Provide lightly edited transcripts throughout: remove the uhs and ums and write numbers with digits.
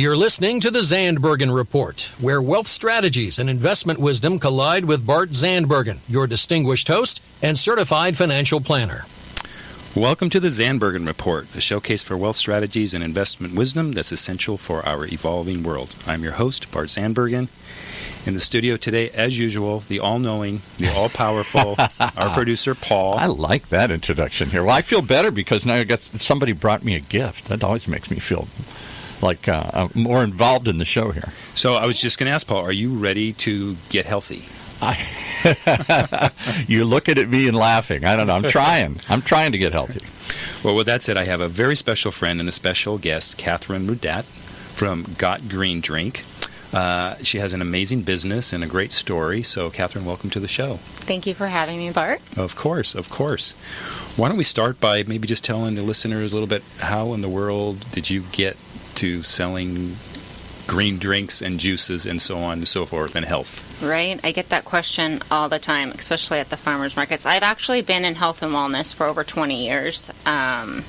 You're listening to the Zandbergen Report, where wealth strategies and investment wisdom collide with Bart Zandbergen, your distinguished host and certified financial planner. Welcome to the Zandbergen Report, a showcase for wealth strategies and investment wisdom that's essential for our evolving world. I'm your host, Bart Zandbergen. In the studio today, as usual, the all-knowing, the all-powerful, our producer, Paul. I like that introduction here. Well, I feel better because now I got somebody brought me a gift. That always makes me feel like I'm more involved in the show here. So I was just going to ask, Paul, are you ready to get healthy? You're looking at me and laughing. I don't know. I'm trying. I'm trying to get healthy. Well, with that said, I have a very special friend and a special guest, Catherine Rudat from Got Green Drink. She has an amazing business and a great story. So, Catherine, welcome to the show. Thank you for having me, Bart. Of course, of course. Why don't we start by maybe just telling the listeners a little bit, how in the world did you get to selling green drinks and juices and so on and so forth and health? Right. I get that question all the time, especially at the farmers markets. I've actually been in health and wellness for over 20 years. I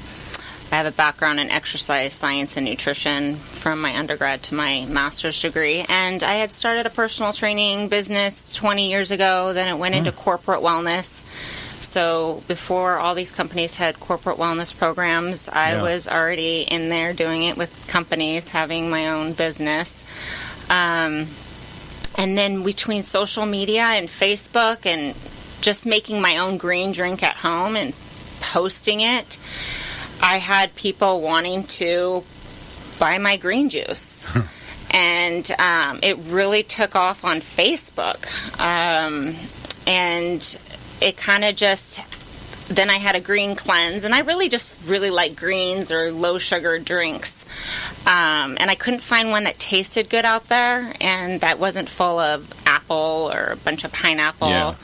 have a background in exercise science and nutrition from my undergrad to my master's degree. And I had started a personal training business 20 years ago. Then it went into corporate wellness. So before all these companies had corporate wellness programs, I was already in there doing it with companies, having my own business. And then between social media and Facebook and just making my own green drink at home and posting it, I had people wanting to buy my green juice. And it really took off on Facebook. And it kind of just, then I had a green cleanse, and I really like greens or low sugar drinks. And I couldn't find one that tasted good out there, and that wasn't full of apple or a bunch of pineapple. Yeah.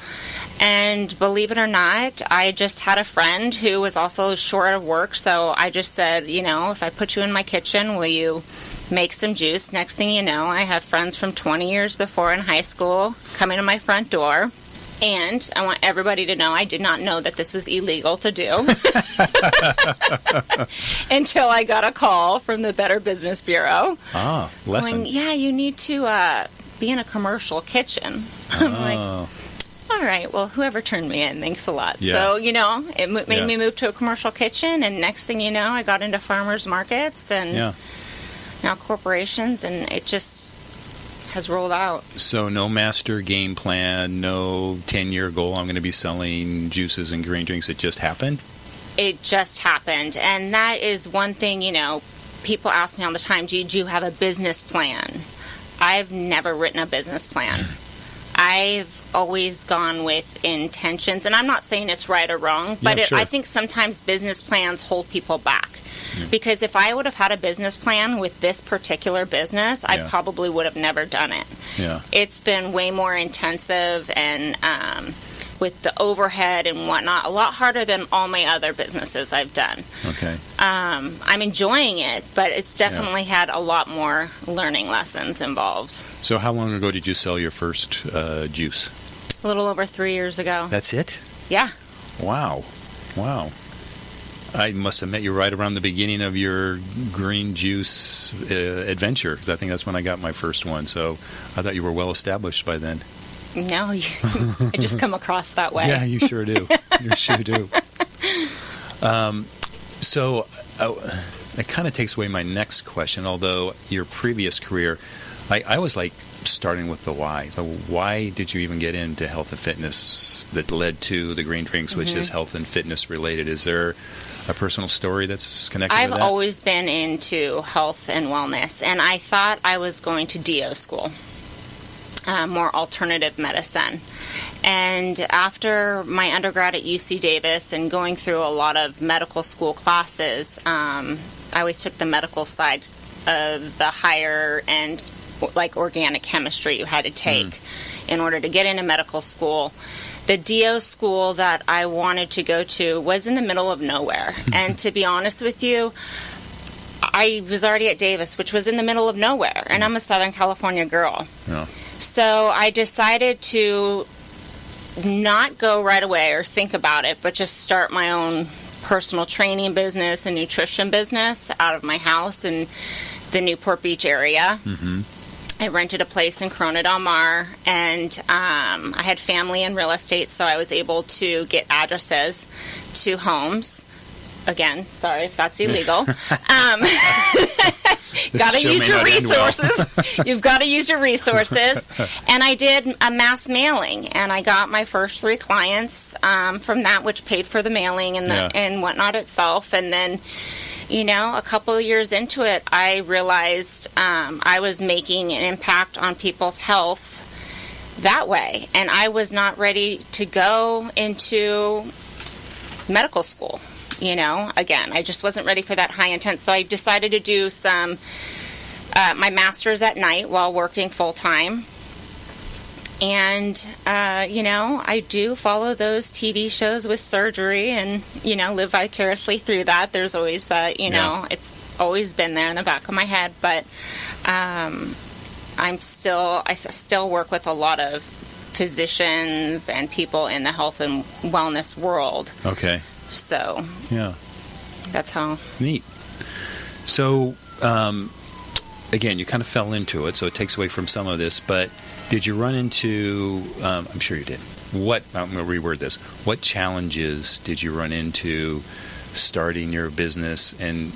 And believe it or not, I just had a friend who was also short of work, so I just said, if I put you in my kitchen, will you make some juice? Next thing you know, I have friends from 20 years before in high school coming to my front door. And I want everybody to know I did not know that this was illegal to do until I got a call from the Better Business Bureau. Ah, lesson. You need to be in a commercial kitchen. I'm like, all right, well, whoever turned me in, thanks a lot. Yeah. So, it made me move to a commercial kitchen, and next thing you know, I got into farmers markets and now corporations, and it just has rolled out. So no master game plan, no 10-year goal, I'm going to be selling juices and green drinks. It just happened? It just happened. And that is one thing, people ask me all the time, do you have a business plan? I've never written a business plan. I've always gone with intentions. And I'm not saying it's right or wrong, but I think sometimes business plans hold people back. Because if I would have had a business plan with this particular business, I probably would have never done it. Yeah. It's been way more intensive and with the overhead and whatnot, a lot harder than all my other businesses I've done. Okay. I'm enjoying it, but it's definitely had a lot more learning lessons involved. So how long ago did you sell your first juice? A little over 3 years ago. That's it? Yeah. Wow. I must have met you right around the beginning of your green juice adventure, because I think that's when I got my first one. So I thought you were well established by then. No, I just come across that way. Yeah, you sure do. You sure do. So that kind of takes away my next question, although your previous career, I was like starting with the why. The why did you even get into health and fitness that led to the green drinks, which is health and fitness related? Is there a personal story that's connected with that? I've always been into health and wellness, and I thought I was going to DO school, more alternative medicine. And after my undergrad at UC Davis and going through a lot of medical school classes, I always took the medical side of the higher end, like organic chemistry you had to take in order to get into medical school. The DO school that I wanted to go to was in the middle of nowhere. And to be honest with you, I was already at Davis, which was in the middle of nowhere. And I'm a Southern California girl. Yeah. So I decided to not go right away or think about it, but just start my own personal training business and nutrition business out of my house and the Newport Beach area. Mm-hmm. I rented a place in Corona Del Mar, and I had family in real estate, so I was able to get addresses to homes. Again, sorry if that's illegal. Got to use your resources. Well. You've got to use your resources. And I did a mass mailing, and I got my first 3 clients from that, which paid for the mailing and whatnot itself. And then, a couple of years into it, I realized I was making an impact on people's health that way. And I was not ready to go into medical school. Again, I just wasn't ready for that high intense. So I decided to do my master's at night while working full time. And, I do follow those TV shows with surgery and, live vicariously through that. There's always that, it's always been there in the back of my head. But I still work with a lot of physicians and people in the health and wellness world. Okay. So, yeah, that's how. Neat. So, again, you kind of fell into it, so it takes away from some of this, but did you run into, I'm sure you did, I'm going to reword this, what challenges did you run into starting your business? And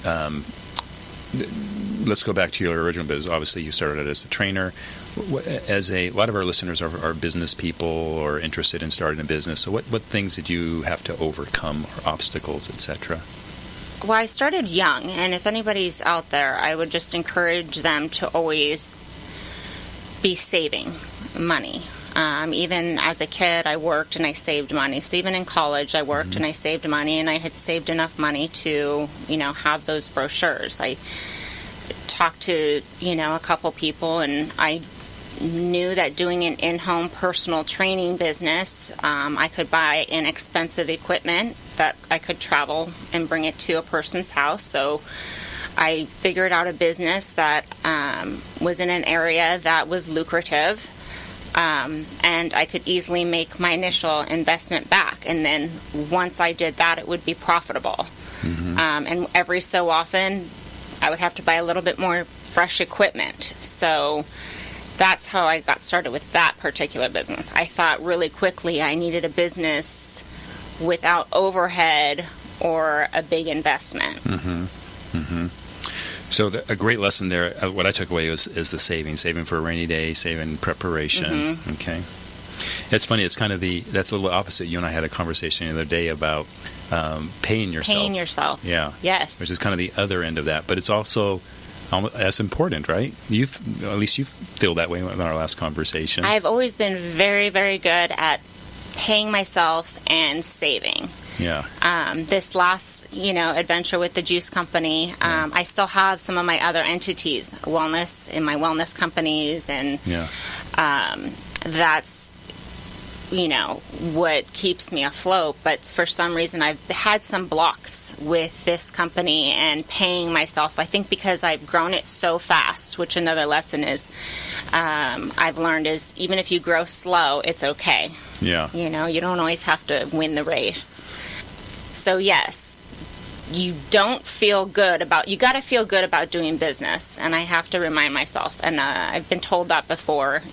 let's go back to your original business. Obviously, you started it as a trainer. A lot of our listeners are business people or interested in starting a business. So what things did you have to overcome, or obstacles, etc.? Well, I started young, and if anybody's out there, I would just encourage them to always be saving money. Even as a kid, I worked and I saved money. So even in college, I worked and I saved money, and I had saved enough money to, have those brochures. I talked to, a couple people, and I knew that doing an in-home personal training business, I could buy inexpensive equipment that I could travel and bring it to a person's house. So I figured out a business that was in an area that was lucrative, and I could easily make my initial investment back. And then once I did that, it would be profitable. Mm-hmm. And every so often, I would have to buy a little bit more fresh equipment. So that's how I got started with that particular business. I thought really quickly I needed a business without overhead or a big investment. Mm-hmm. Mm-hmm. So a great lesson there, what I took away is the saving for a rainy day, saving preparation. Mm-hmm. Okay. It's funny, it's kind of that's a little opposite. You and I had a conversation the other day about paying yourself. Paying yourself. Yeah. Yes. Which is kind of the other end of that. But it's also as important, right? At least you feel that way in our last conversation. I've always been very, very good at paying myself and saving. Yeah. This last, adventure with the juice company, I still have some of my other entities, wellness companies, and that's, what keeps me afloat. But for some reason, I've had some blocks with this company and paying myself. I think because I've grown it so fast, which another lesson is I've learned is even if you grow slow, it's okay. Yeah. You don't always have to win the race. So yes, you got to feel good about doing business. And I have to remind myself, and I've been told that before,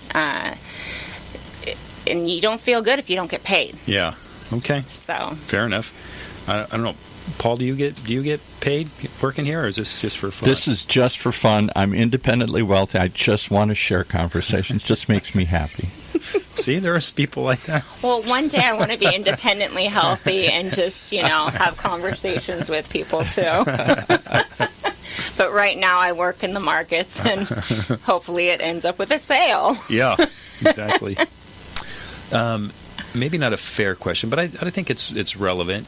and you don't feel good if you don't get paid. Yeah. Okay. So fair enough. I don't know. Paul, do you get paid working here, or is this just for fun? This is just for fun. I'm independently wealthy. I just want to share conversations. Just makes me happy. See, there are people like that. Well, one day I want to be independently healthy and just, have conversations with people too. But right now I work in the markets, and hopefully it ends up with a sale. Yeah, exactly. Maybe not a fair question, but I think it's relevant.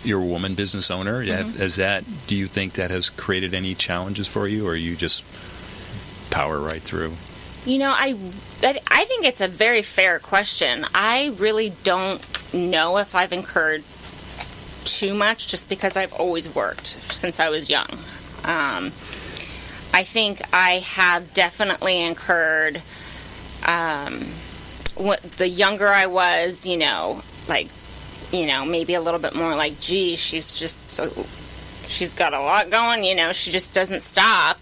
You're a woman business owner. Mm-hmm. Do you think that has created any challenges for you, or you just power right through? I think it's a very fair question. I really don't know if I've incurred too much, just because I've always worked since I was young. I think I have definitely incurred. The younger I was, maybe a little bit more like, gee, she's just she's got a lot going, she just doesn't stop.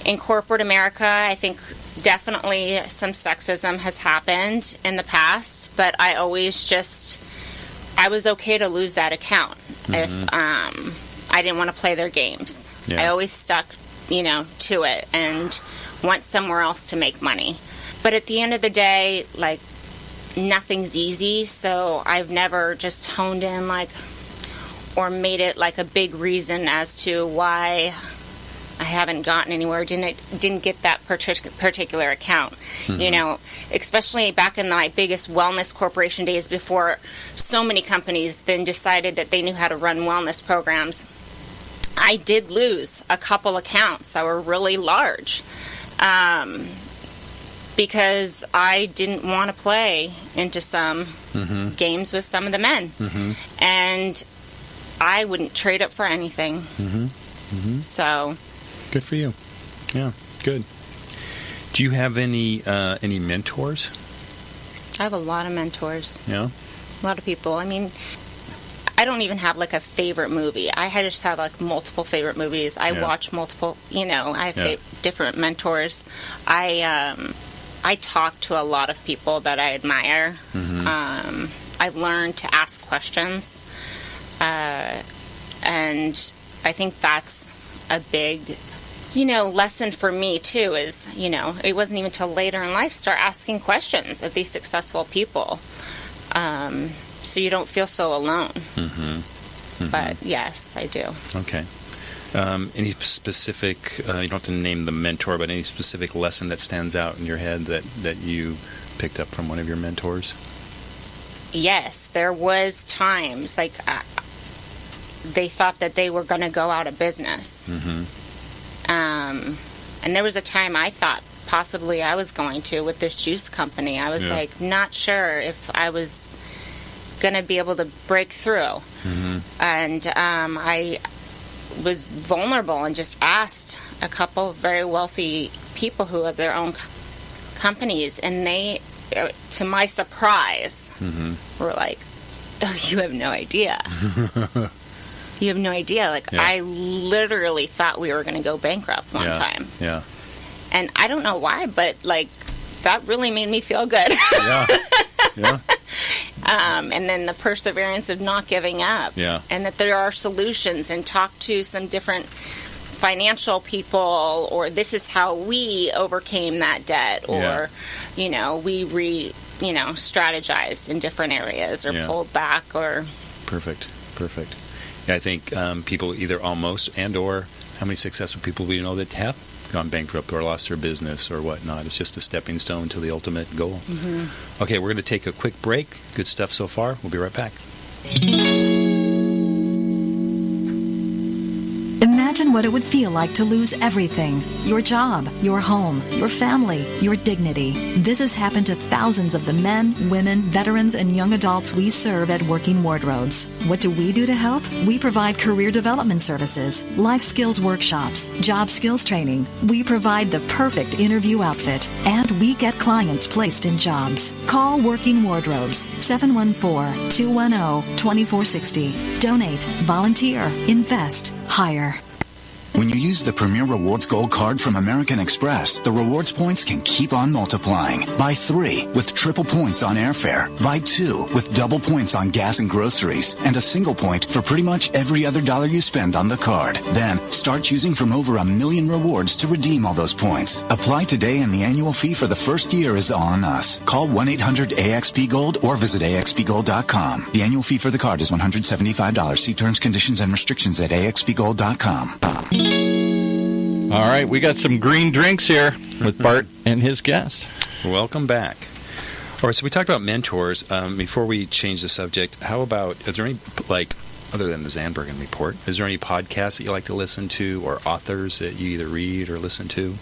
In corporate America, I think definitely some sexism has happened in the past, but I always I was okay to lose that account if I didn't want to play their games. Yeah. I always stuck, to it and went somewhere else to make money. But at the end of the day, like, nothing's easy, so I've never just honed in, or made it like a big reason as to why I haven't gotten anywhere, didn't get that particular account. Especially back in my biggest wellness corporation days, before so many companies then decided that they knew how to run wellness programs. I did lose a couple accounts that were really large because I didn't want to play into some games with some of the men. And I wouldn't trade it for anything. So... Good for you. Yeah, good. Do you have any mentors? I have a lot of mentors. Yeah? A lot of people. I mean, I don't even have, a favorite movie. I just have, multiple favorite movies. I watch multiple, I have different mentors. I talk to a lot of people that I admire. I've learned to ask questions. And I think that's a big... lesson for me, too, is, it wasn't even until later in life start asking questions of these successful people. So you don't feel so alone. But, yes, I do. Okay. Any specific, you don't have to name the mentor, but any specific lesson that stands out in your head that you picked up from one of your mentors? Yes, there was times, they thought that they were going to go out of business. And there was a time I thought possibly I was going to with this juice company. I was not sure if I was going to be able to break through. And I was vulnerable and just asked a couple of very wealthy people who have their own companies, and they, to my surprise, were like, "Oh, you have no idea." You have no idea. I literally thought we were going to go bankrupt one time. Yeah. And I don't know why, but, that really made me feel good. Yeah. And then the perseverance of not giving up. Yeah. And that there are solutions, and talk to some different financial people, or this is how we overcame that debt, or, we strategized in different areas, or pulled back, or... Perfect. Yeah, I think people either almost and or how many successful people we know that have gone bankrupt or lost their business or whatnot. It's just a stepping stone to the ultimate goal. Okay, we're going to take a quick break. Good stuff so far. We'll be right back. Imagine what it would feel like to lose everything. Your job, your home, your family, your dignity. This has happened to thousands of the men, women, veterans, and young adults we serve at Working Wardrobes. What do we do to help? We provide career development services, life skills workshops, job skills training. We provide the perfect interview outfit, and we get clients placed in jobs. Call Working Wardrobes, 714-210-2460. Donate, volunteer, invest, hire. When you use the Premier Rewards Gold Card from American Express, the rewards points can keep on multiplying. Buy 3 with triple points on airfare. Buy 2 with double points on gas and groceries. And a single point for pretty much every other dollar you spend on the card. Then, start choosing from over 1 million rewards to redeem all those points. Apply today and the annual fee for the first year is on us. Call 1-800-AXP-GOLD or visit AXPGold.com. The annual fee for the card is $175. See terms, conditions, and restrictions at AXPGold.com. All right, we got some green drinks here with Bart and his guest. Welcome back. All right, so we talked about mentors. Before we change the subject, how about, is there any, other than the Zandbergen Report, is there any podcasts that you like to listen to, or authors that you either read or listen to?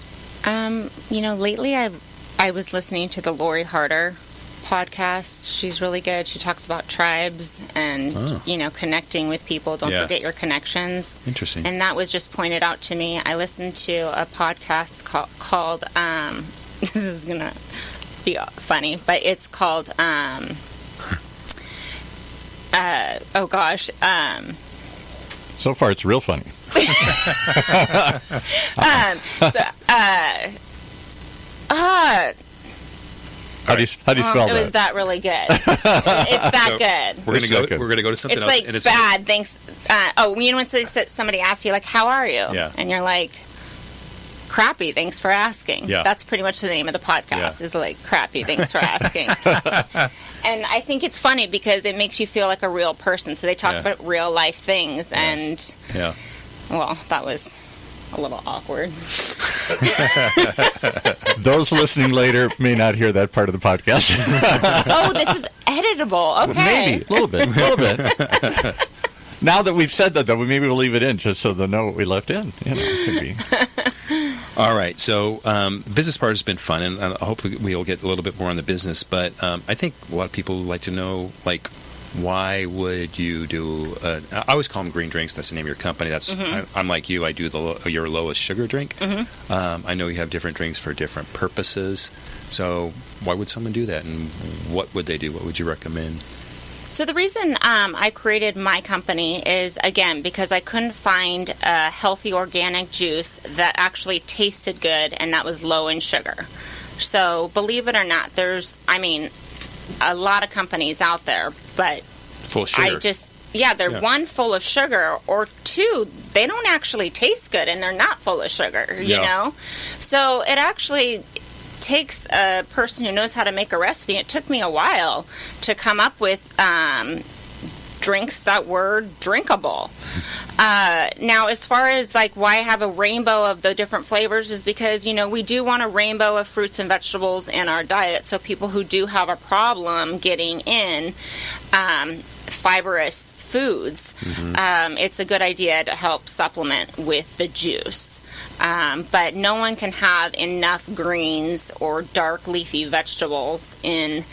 Lately I was listening to the Lori Harder podcast. She's really good. She talks about tribes and, connecting with people. Don't forget your connections. Interesting. And that was just pointed out to me. I listened to a podcast called this is going to be funny, but it's called, So far, it's real funny. How do you spell that? It was that really good. It's that good. We're gonna go to something It's else. like and it's bad. Thanks. When somebody asks you like, "How are you?" Yeah. and you're like, "Crappy. Thanks for asking." Yeah. That's pretty much the name of the podcast. Yeah. Is like, "Crappy. Thanks for asking." And I think it's funny because it makes you feel like a real person. So they talk about real life things, and well, that was a little awkward. Those listening later may not hear that part of the podcast. Oh, this is editable. Okay. Maybe. A little bit. Now that we've said that, though, maybe we'll leave it in just so they'll know what we left in. It could be. All right. So business part has been fun, and hopefully we'll get a little bit more on the business. But I think a lot of people would like to know, like, why would you do? I always call them green drinks. That's the name of your company. That's I'm like you. I do your lowest sugar drink. I know you have different drinks for different purposes. So why would someone do that? And what would they do? What would you recommend? So the reason I created my company is, again, because I couldn't find a healthy organic juice that actually tasted good and that was low in sugar. So believe it or not, there's a lot of companies out there, but Full of sugar. they're one, full of sugar, or two, they don't actually taste good and they're not full of sugar, you know? So it actually takes a person who knows how to make a recipe. It took me a while to come up with drinks that were drinkable. Now, as far as like why I have a rainbow of the different flavors is because, we do want a rainbow of fruits and vegetables in our diet. So people who do have a problem getting in fibrous foods, it's a good idea to help supplement with the juice. But no one can have enough greens or dark leafy vegetables in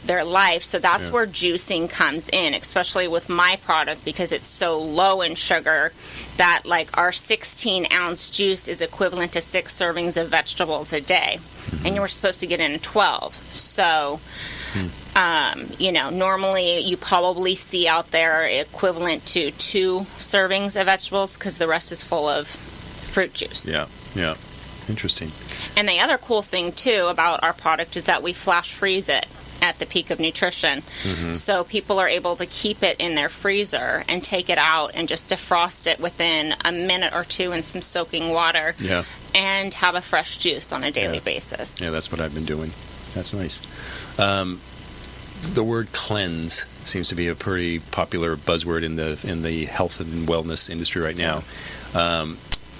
their life. So that's where juicing comes in, especially with my product, because it's so low in sugar that like our 16-ounce juice is equivalent to 6 servings of vegetables a day. And you were supposed to get in 12. So, normally you probably see out there equivalent to 2 servings of vegetables because the rest is full of fruit juice. Yeah. Interesting. And the other cool thing, too, about our product is that we flash freeze it at the peak of nutrition. So people are able to keep it in their freezer and take it out and just defrost it within a minute or 2 in some soaking water and have a fresh juice on a daily basis. Yeah, that's what I've been doing. That's nice. The word cleanse seems to be a pretty popular buzzword in the health and wellness industry right now.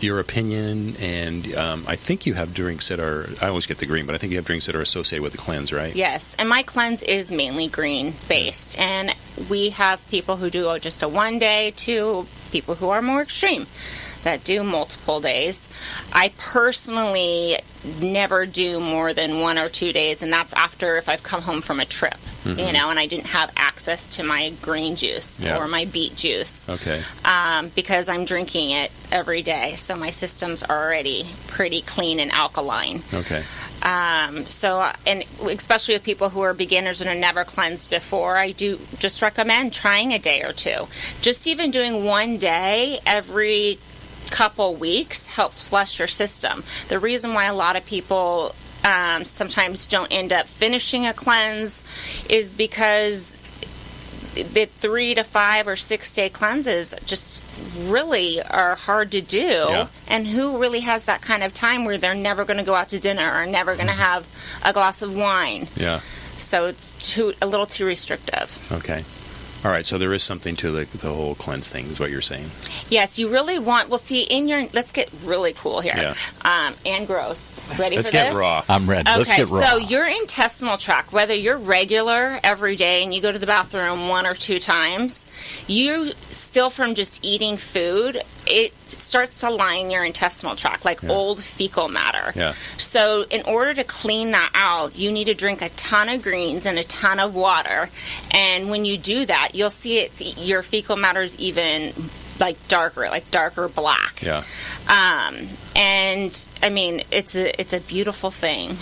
Your opinion, and I think you have drinks that are, I always get the green, but I think you have drinks that are associated with the cleanse, right? Yes, and my cleanse is mainly green-based, and we have people who do just a 1 day to people who are more extreme that do multiple days. I personally never do more than 1 or 2 days, and that's after if I've come home from a trip, and I didn't have access to my green juice or my beet juice. Okay. Because I'm drinking it every day, so my system's already pretty clean and alkaline. Okay. So, and especially with people who are beginners and have never cleansed before, I do just recommend trying a day or 2. Just even doing 1 day every couple weeks helps flush your system. The reason why a lot of people sometimes don't end up finishing a cleanse is because the 3 to 5 or 6 day cleanses just really are hard to do. And who really has that kind of time where they're never going to go out to dinner or never going to have a glass of wine? So it's a little too restrictive. Okay. All right, so there is something to the whole cleanse thing, is what you're saying. Yes, you really want, let's get really cool here. And gross. Ready let's for this? Let's get raw. I'm ready. Okay, Let's get raw. so your intestinal tract, whether you're regular every day and you go to the bathroom 1 or 2 times, you still from just eating food, it starts to line your intestinal tract, like old fecal matter. So in order to clean that out, you need to drink a ton of greens and a ton of water. And when you do that, you'll see your fecal matter is even like darker black. back. Yeah. And I mean, it's a beautiful thing.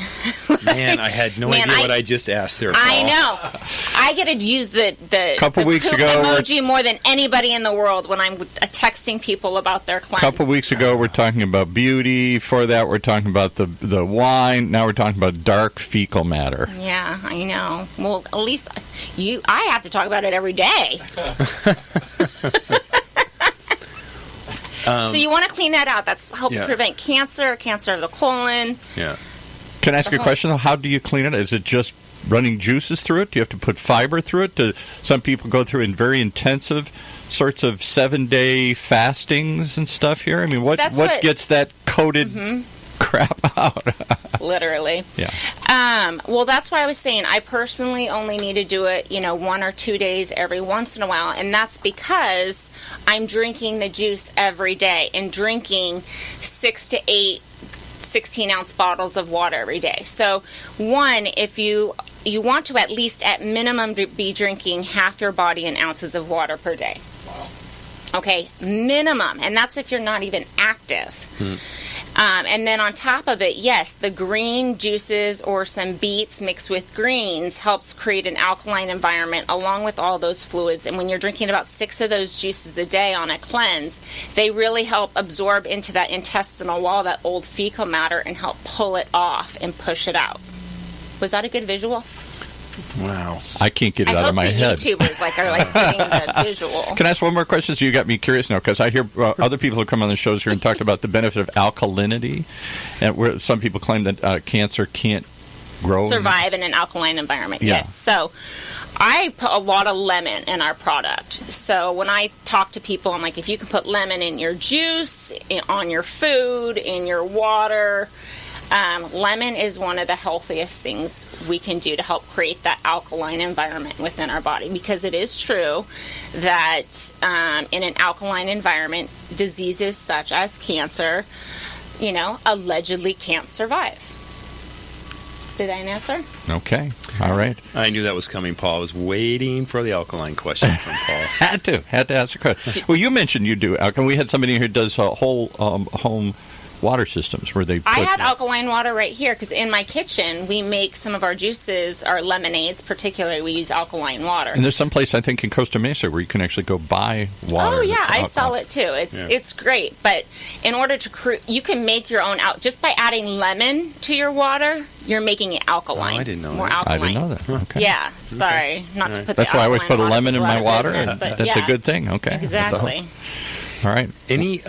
Man, I had no idea what I just asked there, Paul. I know. I get to use the Couple the weeks poop ago, emoji more than anybody in the world when I'm texting people about their cleanse. A couple weeks ago, we're talking about beauty. For that, we're talking about the wine. Now we're talking about dark fecal matter. Yeah, I know. Well, at least I have to talk about it every day. So you want to clean that out. That helps prevent cancer of the colon. Yeah. Can I ask you a question, though? How do you clean it? Is it just running juices through it? Do you have to put fiber through it? Some people go through in very intensive sorts of 7-day fastings and stuff here? I mean, what gets that coated crap out? Literally. Yeah. Well, that's why I was saying I personally only need to do it, 1 or 2 days every once in a while, and that's because I'm drinking the juice every day and drinking 6 to 8 16-ounce bottles of water every day. So, one, if you want to at least at minimum be drinking half your body in ounces of water per day. Wow. Okay, minimum, and that's if you're not even active. And then on top of it, yes, the green juices or some beets mixed with greens helps create an alkaline environment along with all those fluids. And when you're drinking about 6 of those juices a day on a cleanse, they really help absorb into that intestinal wall that old fecal matter and help pull it off and push it out. Was that a good visual? Wow. I can't get it out of my head. YouTubers are getting the visual. Can I ask one more question? So you got me curious now, because I hear other people who come on the shows here and talk about the benefit of alkalinity, and where some people claim that cancer can't survive in an alkaline environment. Yeah. Yes. So I put a lot of lemon in our product. So when I talk to people, I'm like, if you can put lemon in your juice, on your food, in your water. Lemon is one of the healthiest things we can do to help create that alkaline environment within our body, because it is true that in an alkaline environment, diseases such as cancer, allegedly can't survive. Did I answer? Okay. All right. I knew that was coming, Paul. I was waiting for the alkaline question from Paul. Had to ask the question. Well, you mentioned you do alkaline. We had somebody here who does a whole home water systems where they put... I have alkaline water right here because in my kitchen we make some of our juices, our lemonades particularly, we use alkaline water. And there's some place I think in Costa Mesa where you can actually go buy water. Oh yeah, I sell it too. It's great, but in order to you can make your own just by adding lemon to your water, you're making it alkaline. Oh, I didn't know more that. alkaline. I didn't know that. Okay. Yeah, sorry, not to put That's the why I always put a lemon in my water. Business, That's a good thing. Okay. Exactly. All right. Any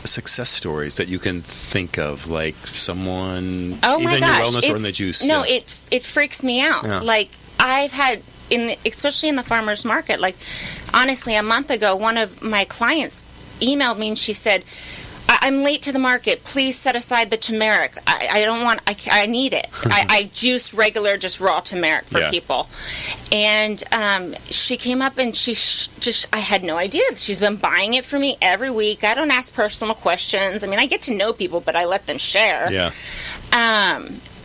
success stories that you can think of, like someone either in your wellness or in the juice? No, it freaks me out. Yeah. Like I've had especially in the farmers market, like honestly a month ago one of my clients emailed me and she said, I'm late to the market. Please set aside the turmeric. I need it. I juice regular, just raw turmeric for people. And she came up and I had no idea. She's been buying it for me every week. I don't ask personal questions. I mean, I get to know people, but I let them share. Yeah.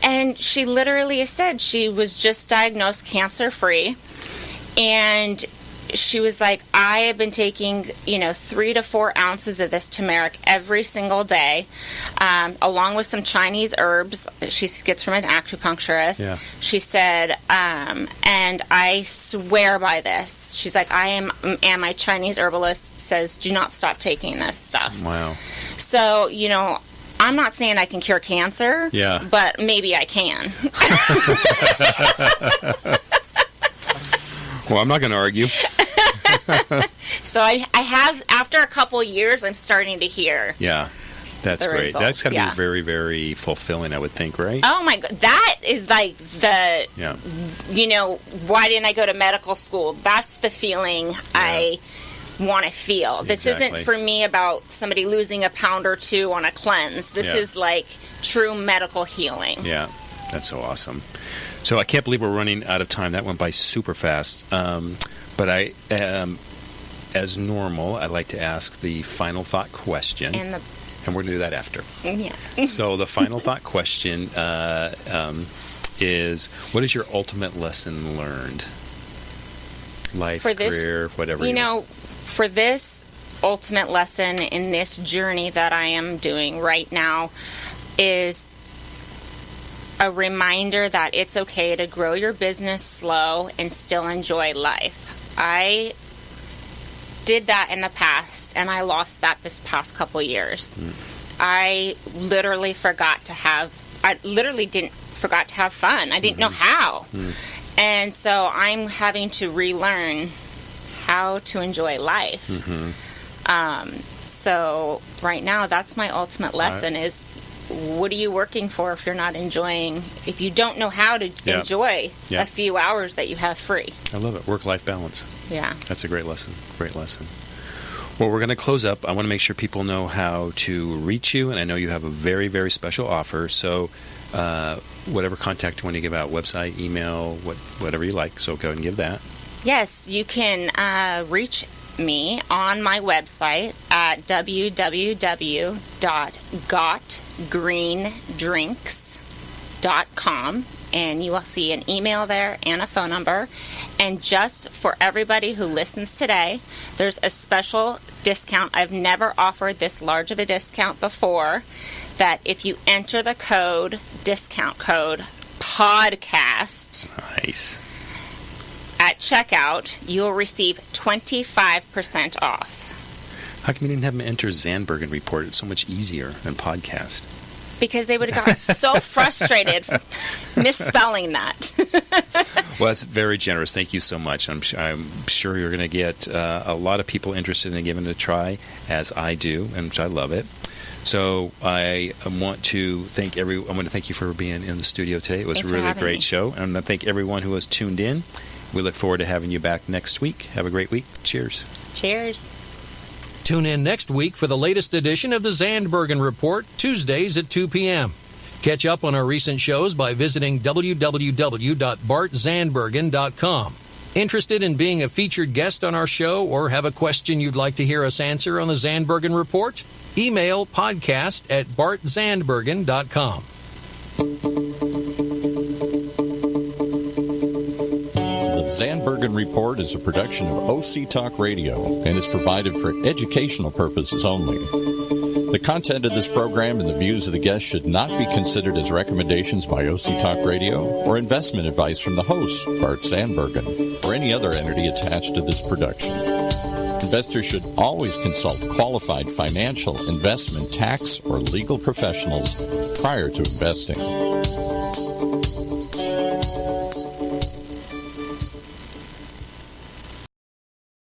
And she literally said she was just diagnosed cancer-free. And she was like, I have been taking, 3 to 4 ounces of this turmeric every single day, along with some Chinese herbs she gets from an acupuncturist. Yeah. She said, and I swear by this. She's like, and my Chinese herbalist says, do not stop taking this stuff. Wow. So, I'm not saying I can cure cancer, but maybe I can. Well, I'm not going to argue. So I have, after a couple years, I'm starting to hear. Yeah, that's great. Results. That's got to be very, very fulfilling, I would think, right? Oh my God, that is like why didn't I go to medical school? That's the feeling I want to feel. This isn't for me about somebody losing a pound or 2 on a cleanse. This is like true medical healing. Yeah, that's so awesome. So I can't believe we're running out of time. That went by super fast. But as normal, I like to ask the final thought question. And we're going to do that after. Yeah. So the final thought question is, what is your ultimate lesson learned? Life, career, whatever. For this, ultimate lesson in this journey that I am doing right now is a reminder that it's okay to grow your business slow and still enjoy life. I did that in the past, and I lost that this past couple years. I literally forgot to have fun. I didn't know how. And so I'm having to relearn how to enjoy life. So right now, that's my ultimate lesson is, what are you working for if you're not enjoying, if you don't know how to enjoy a few hours that you have free? I love it. Work-life balance. Yeah. That's a great lesson. Great lesson. Well, we're going to close up. I want to make sure people know how to reach you, and I know you have a very, very special offer. So whatever contact you want to give out, website, email, whatever you like. So go ahead and give that. Yes, you can reach me on my website at www.gotgreendrinks.com, and you will see an email there and a phone number. And just for everybody who listens today, there's a special discount. I've never offered this large of a discount before, that if you enter the discount code podcast Nice. at checkout, you'll receive 25% off. How come you didn't have them enter Zandbergen Report? It's so much easier than podcast. Because they would have gotten so frustrated misspelling that. Well, that's very generous. Thank you so much. I'm sure you're going to get a lot of people interested in giving it a try, as I do, and which I love it. So I want to thank I want to thank you for being in the studio today. It was a really great show. And I want to thank everyone who has tuned in. We look forward to having you back next week. Have a great week. Cheers. Cheers. Tune in next week for the latest edition of the Zandbergen Report, Tuesdays at 2 p.m. Catch up on our recent shows by visiting www.bartzandbergen.com. Interested in being a featured guest on our show, or have a question you'd like to hear us answer on the Zandbergen Report? Email podcast@bartzandbergen.com. The Zandbergen Report is a production of OC Talk Radio and is provided for educational purposes only. The content of this program and the views of the guests should not be considered as recommendations by OC Talk Radio or investment advice from the host, Bart Zandbergen, or any other entity attached to this production. Investors should always consult qualified financial, investment, tax, or legal professionals prior to investing.